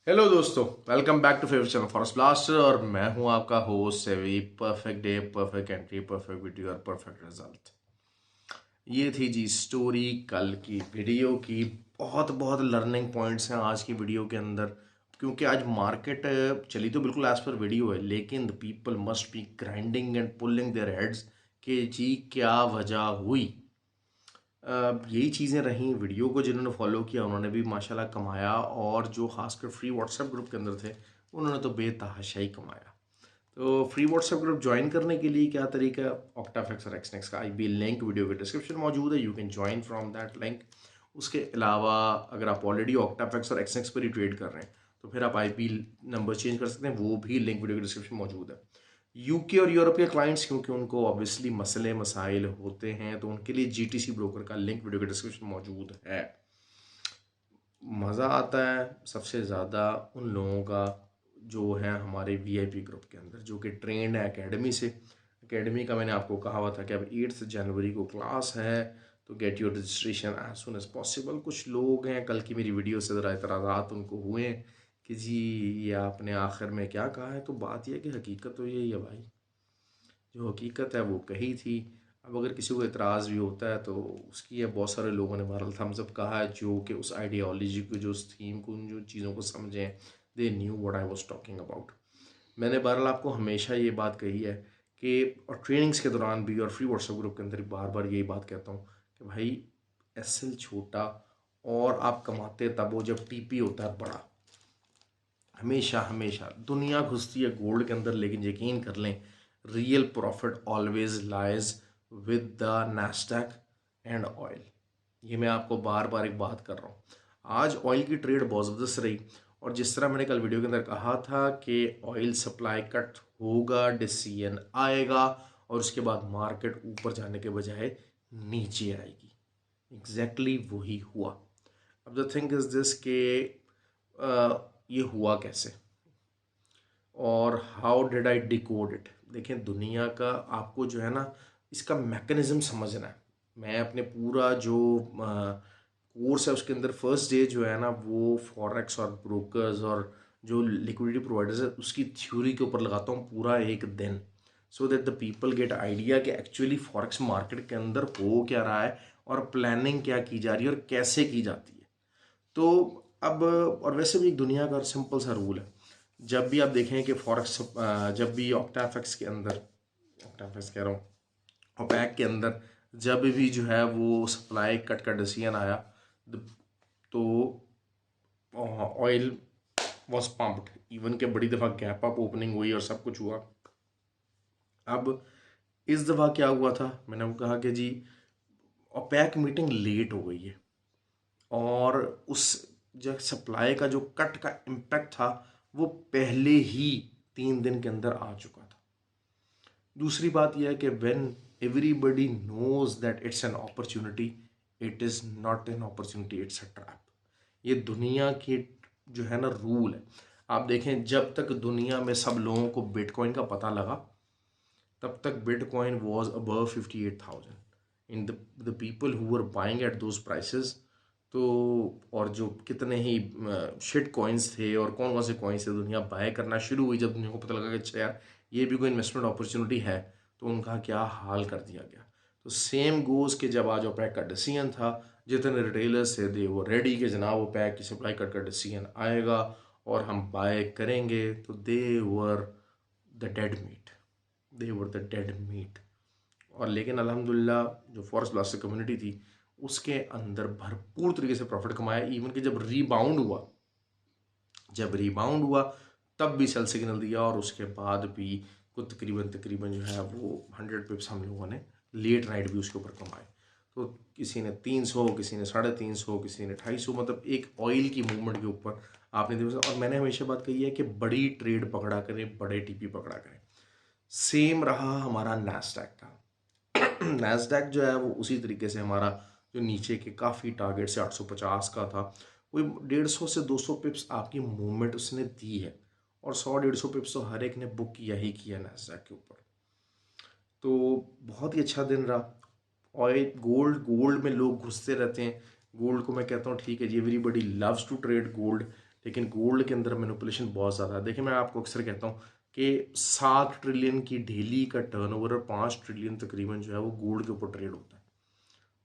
Hello दोस्तों, welcome back to favourite channel forest blaster. और मैं हूं आपका होस्ट सेवी। Perfect day, perfect entry, perfect video और परफेक्ट रिजल्ट। ये थी जी स्टोरी कल की वीडियो की। बहुत बहुत लर्निंग पॉइंट्स हैं आज की वीडियो के अंदर, क्योंकि आज मार्केट चली तो बिल्कुल एज पर वीडियो है, लेकिन the people must be grinding and pulling their heads कि जी क्या वजह हुई। यही चीज़ें रहीं। वीडियो को जिन्होंने फॉलो किया उन्होंने भी माशाल्लाह कमाया, और जो खासकर फ्री व्हाट्सएप ग्रुप के अंदर थे उन्होंने तो बेतहाशाई कमाया। तो फ्री व्हाट्सएप ग्रुप ज्वाइन करने के लिए क्या तरीका है? ऑक्टाफेक्स और एक्सनेक्स का आई बी लिंक वीडियो के डिस्क्रिप्शन मौजूद है, you can join from that link. उसके अलावा अगर आप ऑलरेडी ऑक्टाफेक्स और एक्सनेक्स पर ही ट्रेड कर रहे हैं तो फिर आप आईपी नंबर चेंज कर सकते हैं, वो भी लिंक वीडियो के डिस्क्रिप्शन मौजूद है। यूके और यूरोपीय क्लाइंट्स, क्योंकि उनको ऑब्वियसली मसले मसाइल होते हैं, तो उनके लिए जीटीसी ब्रोकर का लिंक वीडियो के डिस्क्रिप्शन मौजूद है। मज़ा आता है सबसे ज़्यादा उन लोगों का जो है हमारे वीआईपी ग्रुप के अंदर, जो कि ट्रेंड है एकेडमी से। एकेडमी का मैंने आपको कहा हुआ था कि अब 8 जनवरी को क्लास है, तो get your registration as soon as possible. कुछ लोग हैं, कल की मेरी वीडियो से ज़रा इतराज़ात उनको हुए कि जी ये आपने आखिर में क्या कहा है। तो बात यह है कि हकीकत तो यही है भाई, जो हकीकत है वो कही थी। अब अगर किसी को एतराज़ भी होता है तो उसकी है, बहुत सारे लोगों ने बहरहाल थम्स अप कहा है जो कि उस आइडियोलॉजी को, जो उस थीम को, उन जो चीज़ों को समझें। They knew what I was talking about. मैंने बहरहाल आपको हमेशा ये बात कही है कि, और ट्रेनिंग्स के दौरान भी और फ्री व्हाट्सएप ग्रुप के अंदर भी बार बार यही बात कहता हूँ कि भाई एसएल छोटा और आप कमाते तब वो जब टीपी होता है बड़ा। हमेशा हमेशा दुनिया घुसती है गोल्ड के अंदर, लेकिन यकीन कर लें real profit always lies with the Nasdaq and oil. ये मैं आपको बार बार एक बात कर रहा हूँ। आज ऑयल की ट्रेड बहुत ज़बरदस्त रही, और जिस तरह मैंने कल वीडियो के अंदर कहा था कि ऑयल सप्लाई कट होगा, डिसीजन आएगा, और उसके बाद मार्केट ऊपर जाने के बजाय नीचे आएगी। एग्जैक्टली वही हुआ। अब द थिंग इज दिस के ये हुआ कैसे और how did I decode it. देखें, दुनिया का आपको जो है ना इसका मैकेनिज्म समझना है। मैं अपने पूरा जो कोर्स है उसके अंदर फर्स्ट डे जो है ना वो फॉरेक्स और ब्रोकर्स और जो लिक्विडिटी प्रोवाइडर्स है उसकी थ्योरी के ऊपर लगाता हूँ पूरा एक दिन, so that the people get idea कि एक्चुअली फॉरेक्स मार्केट के अंदर हो क्या रहा है और प्लानिंग क्या की जा रही है और कैसे की जाती है। तो अब, और वैसे भी एक दुनिया का सिंपल सा रूल है, जब भी आप देखें कि फॉरेक्स, जब भी ऑक्टाफेक्स के अंदर, ऑक्टाफेक्स कह रहा हूँ, ओपेक के अंदर जब भी जो है वो सप्लाई कट का डिसीजन आया, तो ऑयल वॉज पम्प्ड, इवन के बड़ी दफ़ा गैप अप ओपनिंग हुई और सब कुछ हुआ। अब इस दफ़ा क्या हुआ था, मैंने वो कहा कि जी ओपेक मीटिंग लेट हो गई है, और उस जो सप्लाई का जो कट का इम्पैक्ट था वो पहले ही 3 दिन के अंदर आ चुका था। दूसरी बात यह है कि when everybody knows that it's an opportunity, it is not an opportunity, it's a trap. ये दुनिया की जो है ना रूल है। आप देखें, जब तक दुनिया में सब लोगों को बिटकॉइन का पता लगा तब तक bitcoin was above 58,000 in the people who were buying at those prices. तो और जो कितने ही शिट कॉइन्स थे और कौन कौन से कॉइन्स थे, दुनिया बाय करना शुरू हुई जब दुनिया को पता लगा कि अच्छा यार ये भी कोई इन्वेस्टमेंट अपॉर्चुनिटी है, तो उनका क्या हाल कर दिया गया। तो सेम गोज़ कि जब आज ओपेक का डिसीजन था, जितने रिटेलर्स थे दे वो रेडी कि जनाब ओपेक की सप्लाई कट का डिसीजन आएगा और हम बाय करेंगे, तो they were the dead meat, they were the dead meat. और लेकिन अल्हम्दुलिल्लाह जो फॉरेस्ट ब्लास्टर कम्युनिटी थी उसके अंदर भरपूर तरीके से प्रॉफिट कमाया। इवन कि जब रीबाउंड हुआ, जब रीबाउंड हुआ तब भी सेल सिग्नल दिया, और उसके बाद भी कुछ तकरीबन तकरीबन जो है वो 100 पिप्स हम लोगों ने लेट नाइट भी उसके ऊपर कमाए। तो किसी ने 300, किसी ने 350, किसी ने 250, मतलब एक ऑयल की मूवमेंट के ऊपर आपने देखा। और मैंने हमेशा बात कही है कि बड़ी ट्रेड पकड़ा करें, बड़े टीपी पकड़ा करें। सेम रहा हमारा नैस्डैक का। नैस्डैक जो है वो उसी तरीके से हमारा जो नीचे के काफ़ी टारगेट से 850 का था, वो 150 से 200 पिप्स आपकी मूवमेंट उसने दी है, और 100-150 पिप्स तो हर एक ने बुक किया ही किया नैस्डैक के ऊपर। तो बहुत ही अच्छा दिन रहा। ऑयल, गोल्ड, गोल्ड में लोग घुसते रहते हैं। गोल्ड को मैं कहता हूँ ठीक है जी, everybody loves to trade gold, लेकिन गोल्ड के अंदर मैनिपुलेशन बहुत ज़्यादा है। देखिए मैं आपको अक्सर कहता हूँ कि 7 ट्रिलियन की डेली का टर्नओवर और 5 ट्रिलियन तकरीबन जो है वो गोल्ड के ऊपर ट्रेड होता है।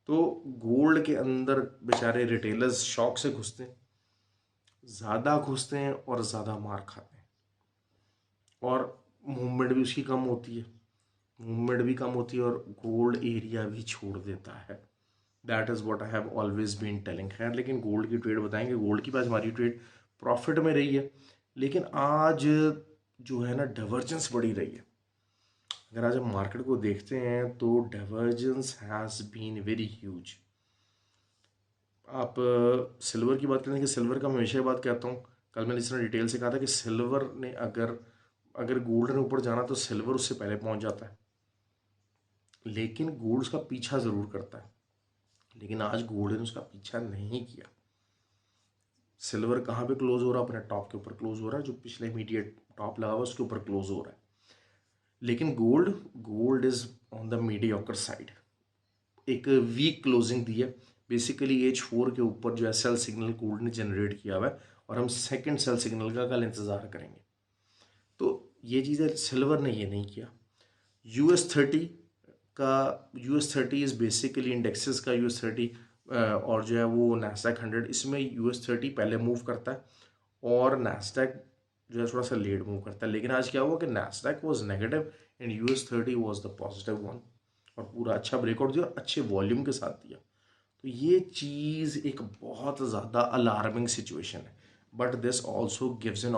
तो गोल्ड के अंदर बेचारे रिटेलर्स शौक से घुसते हैं, ज़्यादा घुसते हैं और ज़्यादा मार खाते हैं, और मूवमेंट भी उसकी कम होती है, और गोल्ड एरिया भी छोड़ देता है। That is what I have always been telling. खैर लेकिन गोल्ड की ट्रेड बताएंगे, गोल्ड की पास हमारी ट्रेड प्रॉफिट में रही है, लेकिन आज जो है ना डाइवर्जेंस बढ़ी रही है। अगर आज हम मार्केट को देखते हैं तो divergence has been very huge. आप सिल्वर की बात करें कि सिल्वर का मैं हमेशा बात कहता हूँ, कल मैंने इस तरह डिटेल से कहा था कि सिल्वर ने अगर गोल्ड ने ऊपर जाना तो सिल्वर उससे पहले पहुंच जाता है, लेकिन गोल्ड उसका पीछा ज़रूर करता है। लेकिन आज गोल्ड ने उसका पीछा नहीं किया। सिल्वर कहाँ पे क्लोज हो रहा है? अपने टॉप के ऊपर क्लोज हो रहा है, जो पिछले इमीडिएट टॉप लगा हुआ उसके ऊपर क्लोज हो रहा है। लेकिन gold is on the mediocre side, एक वीक क्लोजिंग दी है। बेसिकली H4 के ऊपर जो है सेल सिग्नल गोल्ड ने जनरेट किया हुआ है, और हम सेकंड सेल सिग्नल का कल इंतज़ार करेंगे। तो ये चीज़ें सिल्वर ने ये नहीं किया। US30 इज़ बेसिकली इंडेक्सेस का US30, और जो है वो नैस्डैक 100, इसमें US30 पहले मूव करता है और नैस्डैक जो है थोड़ा सा लेट मूव करता है। लेकिन आज क्या हुआ कि Nasdaq was negative and US30 was the positive one, और पूरा अच्छा ब्रेकआउट दिया और अच्छे वॉल्यूम के साथ दिया। तो ये चीज़ एक बहुत ज़्यादा अलार्मिंग सिचुएशन है, but this also gives an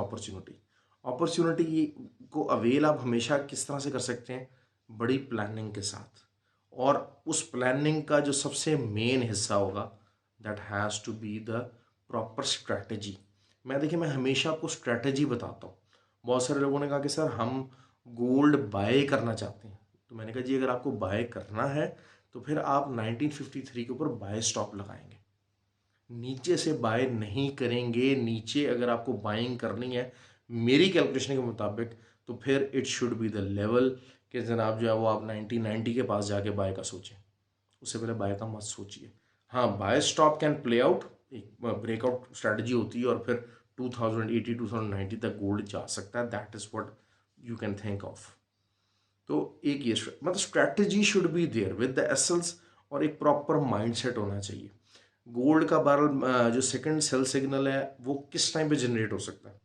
opportunity को अवेल आप हमेशा किस तरह से कर सकते हैं? बड़ी प्लानिंग के साथ, और उस प्लानिंग का जो सबसे मेन हिस्सा होगा that has to be the proper strategy. मैं हमेशा आपको स्ट्रैटेजी बताता हूँ। बहुत सारे लोगों ने कहा कि सर हम गोल्ड बाय करना चाहते हैं, तो मैंने कहा जी अगर आपको बाय करना है तो फिर आप 1953 के ऊपर बाय स्टॉप लगाएंगे, नीचे से बाय नहीं करेंगे। नीचे अगर आपको बाइंग करनी है मेरी कैलकुलेशन के मुताबिक, तो फिर it should be the level कि जनाब जो है वो आप 1990 के पास जाके बाय का सोचें, उससे पहले बाय का मत सोचिए। हाँ, buy stop can play out, एक ब्रेकआउट स्ट्रैटेजी होती है, और फिर 2080 2090 तक गोल्ड जा सकता है। That is what you can think of. तो एक ये मतलब strategy should be there with the assets, और एक प्रॉपर माइंडसेट होना चाहिए। गोल्ड का बैरल जो सेकंड सेल सिग्नल है वो किस टाइम पे जनरेट हो सकता है?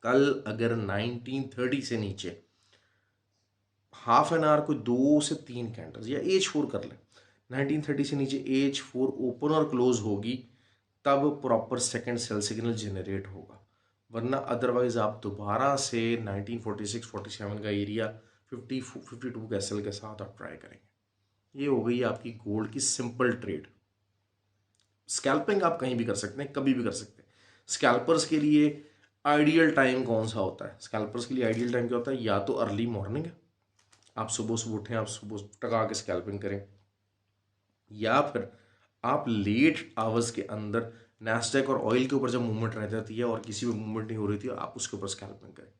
कल अगर 1930 से नीचे हाफ एन आवर को 2 से 3 कैंडल्स, या H4 कर लें, 1930 से नीचे H4 ओपन और क्लोज होगी, तब proper second sell signal generate होगा। वरना अदरवाइज आप दोबारा से 1946-47 का एरिया 52 के एसएल के साथ आप ट्राई करेंगे। ये हो गई आपकी गोल्ड की सिंपल ट्रेड। स्कैल्पिंग आप कहीं भी कर सकते हैं, कभी भी कर सकते हैं। स्कैल्पर्स के लिए आइडियल टाइम कौन सा होता है? स्कैल्पर्स के लिए आइडियल टाइम क्या होता है? या तो अर्ली मॉर्निंग है, आप सुबह सुबह उठें, आप सुबह टका के स्कैल्पिंग करें, या फिर आप लेट आवर्स के अंदर नैस्डैक और ऑयल के ऊपर जब मूवमेंट रह जाती है और किसी भी मूवमेंट नहीं हो रही थी, आप उसके ऊपर स्कैल्पिंग करें।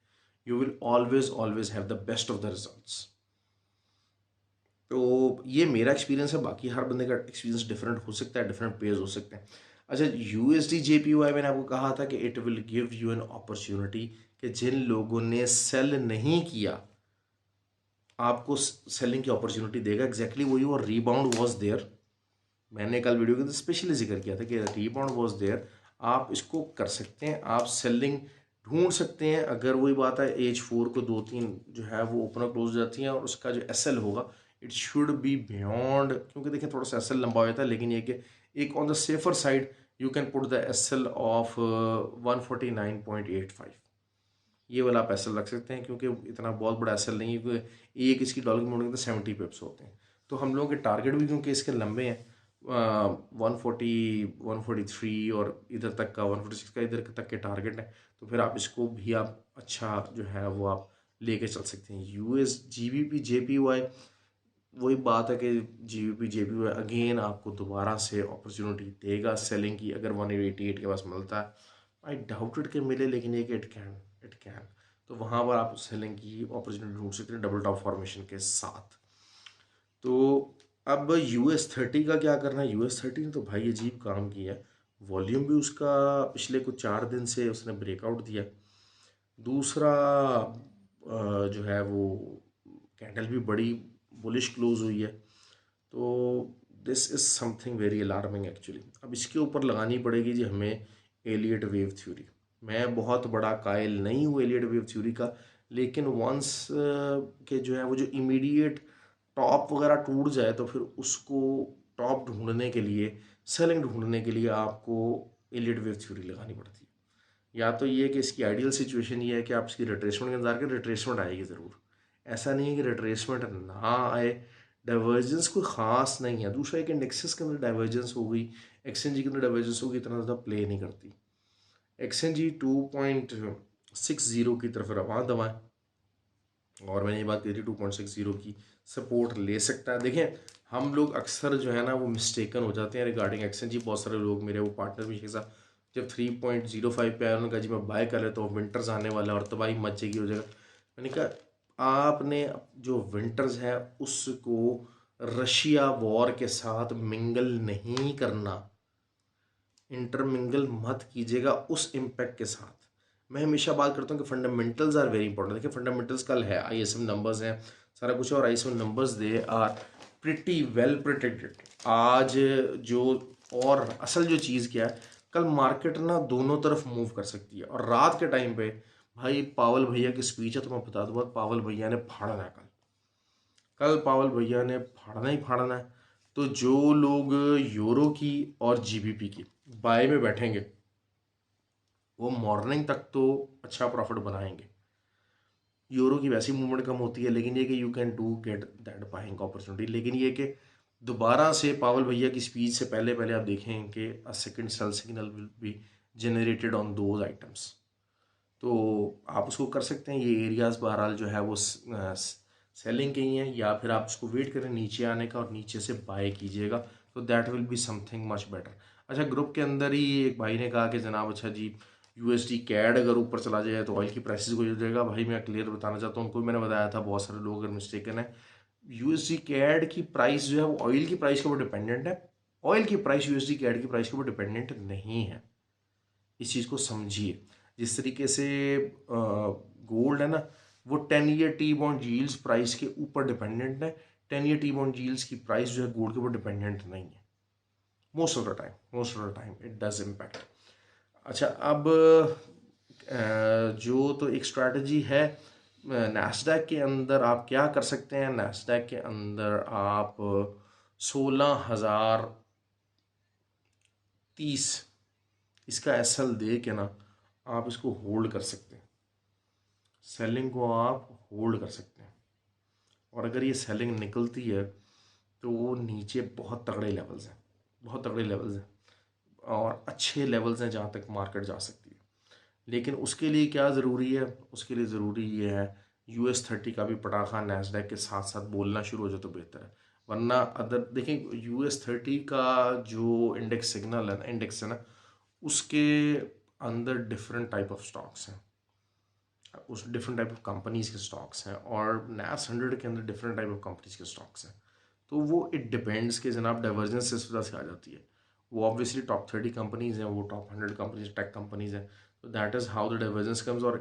You will always have the best of the results. तो ये मेरा एक्सपीरियंस है, बाकी हर बंदे का एक्सपीरियंस डिफरेंट हो सकता है, डिफरेंट पेयर्स हो सकते हैं। अच्छा, USD JPY मैंने आपको कहा था कि it will give you an opportunity, कि जिन लोगों ने सेल नहीं किया आपको सेलिंग की अपॉर्चुनिटी देगा। एग्जैक्टली वही, और रीबाउंड वाज देयर। मैंने कल वीडियो के अंदर स्पेशली जिक्र किया था कि रीबाउंड वाज देयर, आप इसको कर सकते हैं, आप सेलिंग ढूंढ सकते हैं। अगर वही बात है H4 को 2-3 जो है वो ओपन क्लोज हो जाती हैं, और उसका जो SL होगा इट शुड बी बियॉन्ड, क्योंकि देखिए थोड़ा सा SL लंबा हो जाता है, लेकिन ये कि एक on the safer side you can put the SL of 149.85। ये वाला आप SL रख सकते हैं, क्योंकि इतना बहुत बड़ा SL नहीं है, क्योंकि एक इसकी डॉलर की मोड़ के 70 पिप्स होते हैं। तो हम लोगों के टारगेट भी क्योंकि इसके लंबे हैं, 140 143 और इधर तक का 146 का इधर तक के टारगेट है, तो फिर आप इसको भी आप अच्छा जो है वो आप लेके चल सकते हैं। GBP JPY, वही बात है कि GBP JPY अगेन आपको दोबारा से अपॉर्चुनिटी देगा सेलिंग की। अगर 188 के पास मिलता है, आई डाउट इट के मिले, लेकिन ये कि इट कैन, तो वहाँ पर आप सेलिंग की अपॉर्चुनिटी ढूंढ सकते हैं डबल टॉप फॉर्मेशन के साथ। तो अब US30 का क्या करना है? US30 ने तो भाई अजीब काम किया है। वॉल्यूम भी उसका पिछले कुछ 4 दिन से उसने ब्रेकआउट दिया। दूसरा जो है वो कैंडल भी बड़ी बुलिश क्लोज हुई है। तो this is something very alarming actually. अब इसके ऊपर लगानी पड़ेगी जी हमें एलियट वेव थ्योरी। मैं बहुत बड़ा कायल नहीं हूँ एलियट वेव थ्योरी का, लेकिन वंस के जो है वो जो इमीडिएट टॉप वगैरह टूट जाए तो फिर उसको टॉप ढूंढने के लिए, सेलिंग ढूंढने के लिए आपको एलियट वेव थ्योरी लगानी पड़ती है। या तो ये कि इसकी आइडियल सिचुएशन ये है कि आप इसकी रिट्रेसमेंट का इंतजार करें, रिट्रेसमेंट आएगी ज़रूर। ऐसा नहीं है कि रिट्रेसमेंट ना आए, डाइवर्जेंस कोई ख़ास नहीं है। दूसरा एक इंडेक्सेस के अंदर डाइवर्जेंस हो गई, एक्सचेंज के अंदर डाइवर्जेंस होगी, इतना ज़्यादा प्ले नहीं करती। एक्सचेंज 2.60 की तरफ रवां दवाएं, और मैंने ये बात कही थी 2.60 की सपोर्ट ले सकता है। देखें हम लोग अक्सर जो है ना वो मिस्टेकन हो जाते हैं रिगार्डिंग एक्सचेंज। जी बहुत सारे लोग, मेरे वो पार्टनर भी के साथ, जब 3.05 पे आया उन्होंने कहा जी मैं बाय कर लेता हूँ, विंटर्स आने वाला है और तबाही मच जाएगी हो जाएगा। मैंने कहा आपने जो विंटर्स है उसको रशिया वॉर के साथ मिंगल नहीं करना, इंटरमिंगल मत कीजिएगा उस इम्पैक्ट के साथ। मैं हमेशा बात करता हूँ कि फंडामेंटल्स आर वेरी इंपॉर्टेंट। देखिए फंडामेंटल्स कल है, आईएसएम नंबर्स हैं, सारा कुछ है, और ISM numbers they are pretty well protected आज। जो और असल जो चीज़ क्या है, कल मार्केट ना दोनों तरफ मूव कर सकती है। और रात के टाइम पे भाई पावल भैया की स्पीच है तो मैं बता दूंगा, पावल भैया ने फाड़ना है कल। कल पावल भैया ने फाड़ना ही फाड़ना है। तो जो लोग यूरो की और जीबीपी की बाय में बैठेंगे वो मॉर्निंग तक तो अच्छा प्रॉफिट बनाएंगे। यूरो की वैसी मूवमेंट कम होती है, लेकिन ये कि you can do get that buying opportunity. लेकिन ये कि दोबारा से पावल भैया की स्पीच से पहले पहले आप देखें कि a second sell signal will be generated on those items. तो आप उसको कर सकते हैं। ये एरियाज बहरहाल जो है वो सेलिंग के ही हैं, या फिर आप उसको वेट करें नीचे आने का और नीचे से बाय कीजिएगा, तो that will be something much better. अच्छा ग्रुप के अंदर ही एक भाई ने कहा कि जनाब अच्छा जी यूएसडी कैड अगर ऊपर चला जाए तो ऑयल की प्राइसेस को हो जाएगा। भाई मैं क्लियर बताना चाहता हूँ, उनको मैंने बताया था, बहुत सारे लोग अगर मिस्टेकन है। यूएसडी कैड की प्राइस जो है वो ऑयल की प्राइस के ऊपर डिपेंडेंट है। ऑयल की प्राइस यूएसडी कैड की प्राइस के ऊपर डिपेंडेंट नहीं है। इस चीज़ को समझिए। जिस तरीके से गोल्ड है ना, वो 10 year T bond yields price के ऊपर डिपेंडेंट है। 10 ईयर टी बॉन्ड यील्ड्स की प्राइस जो है गोल्ड के ऊपर डिपेंडेंट नहीं है। Most of the time it does impact. अच्छा अब जो तो एक स्ट्रैटेजी है नैस्डैक के अंदर, आप क्या कर सकते हैं। नैस्डैक के अंदर आप 16,030 इसका एसएल दे के ना आप इसको होल्ड कर सकते हैं। सेलिंग को आप होल्ड कर सकते हैं, और अगर ये सेलिंग निकलती है तो वो नीचे बहुत तगड़े लेवल्स हैं, बहुत तगड़े लेवल्स हैं और अच्छे लेवल्स हैं जहाँ तक मार्केट जा सकती है। लेकिन उसके लिए क्या ज़रूरी है, उसके लिए ज़रूरी ये है US30 का भी पटाखा नैस्डैक के साथ साथ बोलना शुरू हो जाए तो बेहतर है। वरना अदर देखें US30 का जो इंडेक्स सिग्नल है ना, इंडेक्स है ना, उसके अंदर डिफरेंट टाइप ऑफ स्टॉक्स हैं, उस डिफरेंट टाइप ऑफ कंपनीज के स्टॉक्स हैं, और नैस 100 के अंदर डिफरेंट टाइप ऑफ कंपनीज के स्टॉक्स हैं। तो वो इट डिपेंड्स कि जनाब डाइवर्जेंस इस वजह से आ जाती है। वो ऑब्वियसली टॉप 30 कंपनीज हैं, वो टॉप 100 कंपनीज टेक कंपनीज हैं। तो that is how the divergence comes, और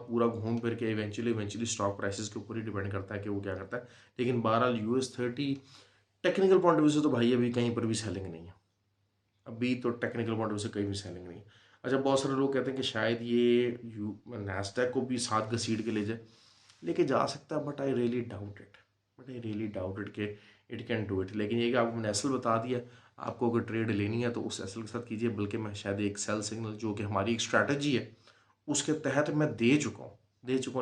पूरा घूम फिर के इवेंचुअली स्टॉक प्राइसेस के ऊपर ही डिपेंड करता है कि वो क्या करता है। लेकिन बहरहाल US30 technical point of view से तो भाई अभी कहीं पर भी सेलिंग नहीं है। अभी तो टेक्निकल पॉइंट ऑफ व्यू से कहीं भी सेलिंग नहीं है। अच्छा बहुत सारे लोग कहते हैं कि शायद ये नैस्डैक को भी साथ घसीट के ले जाए, लेके जा सकता है, but I really doubt it, के इट कैन डू इट। लेकिन ये कि आपको मैंने एसल बता दिया, आपको अगर ट्रेड लेनी है तो उस एसल के साथ कीजिए। बल्कि मैं शायद एक सेल सिग्नल जो कि हमारी एक स्ट्रैटेजी है उसके तहत मैं दे चुका हूँ।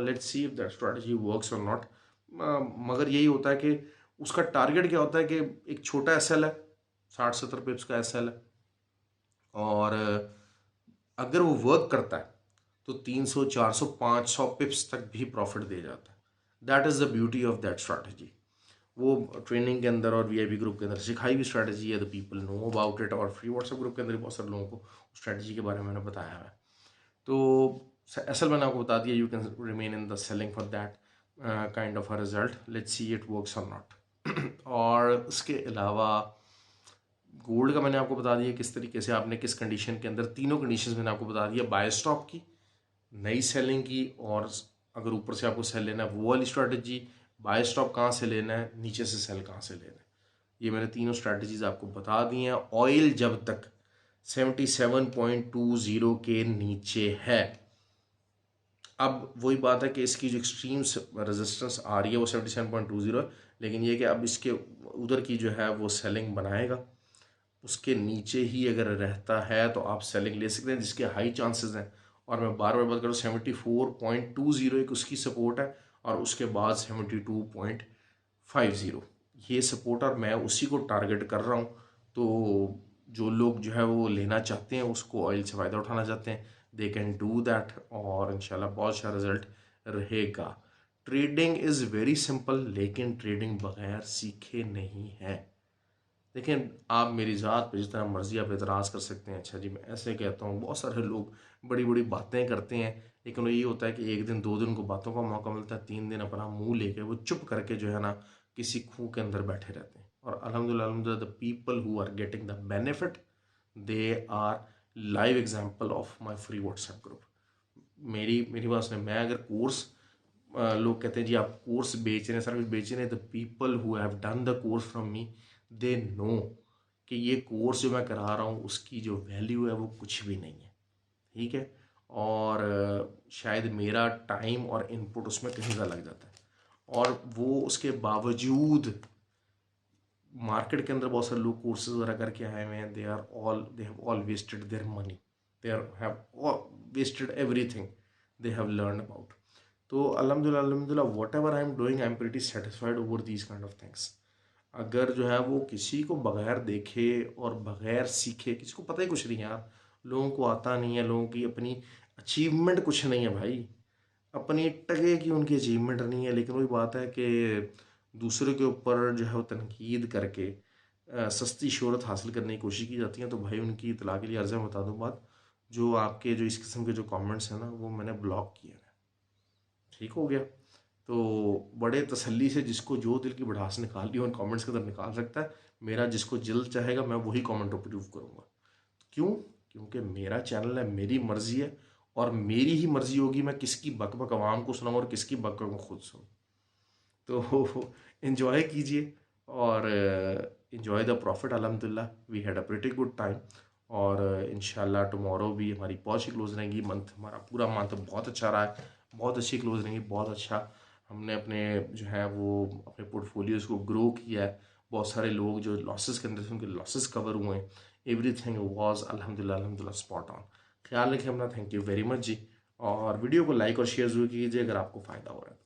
Let's see if that strategy works और नॉट। मगर यही होता है कि उसका टारगेट क्या होता है कि एक छोटा एसएल है, 60-70 पिप्स का एसएल है, और अगर वो वर्क करता है तो 300 400 500 पिप्स तक भी प्रॉफिट दे जाता है। That is the beauty of that strategy. वो ट्रेनिंग के अंदर और वीआईपी ग्रुप के अंदर सिखाई हुई स्ट्रैटेजी है, the people know about it, और फ्री व्हाट्सएप ग्रुप के अंदर बहुत सारे लोगों को स्ट्रैटेजी के बारे में मैंने बताया है। तो असल मैंने आपको बता दिया, you can remain in the selling for that kind of a result. Let's see it works और नॉट। और उसके अलावा गोल्ड का मैंने आपको बता दिया किस तरीके से आपने किस कंडीशन के अंदर, तीनों कंडीशंस मैंने आपको बता दिया, बाय स्टॉप की, नई सेलिंग की, और अगर ऊपर से आपको सेल लेना है वो वाली स्ट्रैटेजी, बाय स्टॉप कहाँ से लेना है, नीचे से सेल कहाँ से लेना है। ये मैंने तीनों स्ट्रैटेजीज आपको बता दी हैं। ऑयल जब तक 77.20 के नीचे है, अब वही बात है कि इसकी जो एक्सट्रीम्स रेजिस्टेंस आ रही है वो 77.20 है, लेकिन ये कि अब इसके उधर की जो है वो सेलिंग बनाएगा, उसके नीचे ही अगर रहता है तो आप सेलिंग ले सकते हैं, जिसके हाई चांसेस हैं। और मैं बार बार बात करूँ, 74.20 एक उसकी सपोर्ट है, और उसके बाद 72.50 ये सपोर्ट, और मैं उसी को टारगेट कर रहा हूँ। तो जो लोग जो है वो लेना चाहते हैं, उसको ऑयल से फ़ायदा उठाना चाहते हैं, दे कैन डू दैट, और इंशाल्लाह बहुत अच्छा रिजल्ट रहेगा। ट्रेडिंग इज़ वेरी सिंपल, लेकिन ट्रेडिंग बगैर सीखे नहीं है। देखिए, आप मेरी ज़ात पे जिस तरह मर्ज़ी आप एतराज़ कर सकते हैं, अच्छा जी मैं ऐसे कहता हूँ, बहुत सारे लोग बड़ी बड़ी बातें करते हैं, लेकिन ये होता है कि एक दिन 2 दिन को बातों का मौका मिलता है, 3 दिन अपना मुंह लेके वो चुप करके जो है ना किसी खूह के अंदर बैठे रहते हैं। और अल्हम्दुलिल्लाह the people who are getting the benefit, they are live example of my free WhatsApp group. मेरी बात सुने, मैं अगर कोर्स, लोग कहते हैं जी आप कोर्स बेच रहे हैं, सर्विस बेच रहे हैं, the people who have done the course from me, they know कि ये कोर्स जो मैं करा रहा हूँ उसकी जो वैल्यू है वो कुछ भी नहीं है, ठीक है। और शायद मेरा टाइम और इनपुट उसमें कहीं ज़्यादा लग जाता है, और वो उसके बावजूद मार्केट के अंदर बहुत सारे लोग कोर्सेज वगैरह करके आए हुए हैं, they have all wasted their money, they have wasted everything they have learn about. तो अल्हम्दुलिल्लाह whatever I am doing, I am pretty satisfied over these kind of things. अगर जो है वो किसी को बगैर देखे और बगैर सीखे, किसी को पता ही कुछ नहीं है यार, लोगों को आता नहीं है, लोगों की अपनी अचीवमेंट कुछ नहीं है भाई, अपनी टके की उनकी अचीवमेंट नहीं है, लेकिन वही बात है कि दूसरे के ऊपर जो है वो तनकीद करके सस्ती शोहरत हासिल करने की कोशिश की जाती है। तो भाई उनकी इतला के लिए अर्ज़ बता दूँ बात, जो आपके जो इस किस्म के जो कमेंट्स हैं ना वो मैंने ब्लॉक किए हैं, ठीक हो गया। तो बड़े तसल्ली से जिसको जो दिल की भड़ास निकालनी हो उन कमेंट्स के अंदर निकाल सकता है। मेरा जिसको दिल चाहेगा मैं वही कमेंट अप्रूव करूँगा। क्यों? क्योंकि मेरा चैनल है, मेरी मर्ज़ी है, और मेरी ही मर्ज़ी होगी मैं किसकी बक आवाम को सुनाऊँ और किसकी बक मैं खुद सुनूँ। तो इन्जॉय कीजिए और इन्जॉय द प्रॉफिट। अल्हम्दुलिल्लाह we had a pretty good time, और इंशाल्लाह टुमारो भी हमारी बहुत अच्छी क्लोज रहेंगी। मंथ हमारा पूरा मंथ बहुत अच्छा रहा है, बहुत अच्छी क्लोज रहेंगी, बहुत अच्छा हमने अपने जो है वो अपने पोर्टफोलियोज को ग्रो किया है। बहुत सारे लोग जो लॉसेस के अंदर थे उनके लॉसेस कवर हुए हैं। एवरीथिंग वाज अल्हम्दुलिल्लाह स्पॉट ऑन। ख्याल रखें अपना, थैंक यू वेरी मच जी। और वीडियो को लाइक और शेयर जरूर कीजिए अगर आपको फ़ायदा हो रहा है।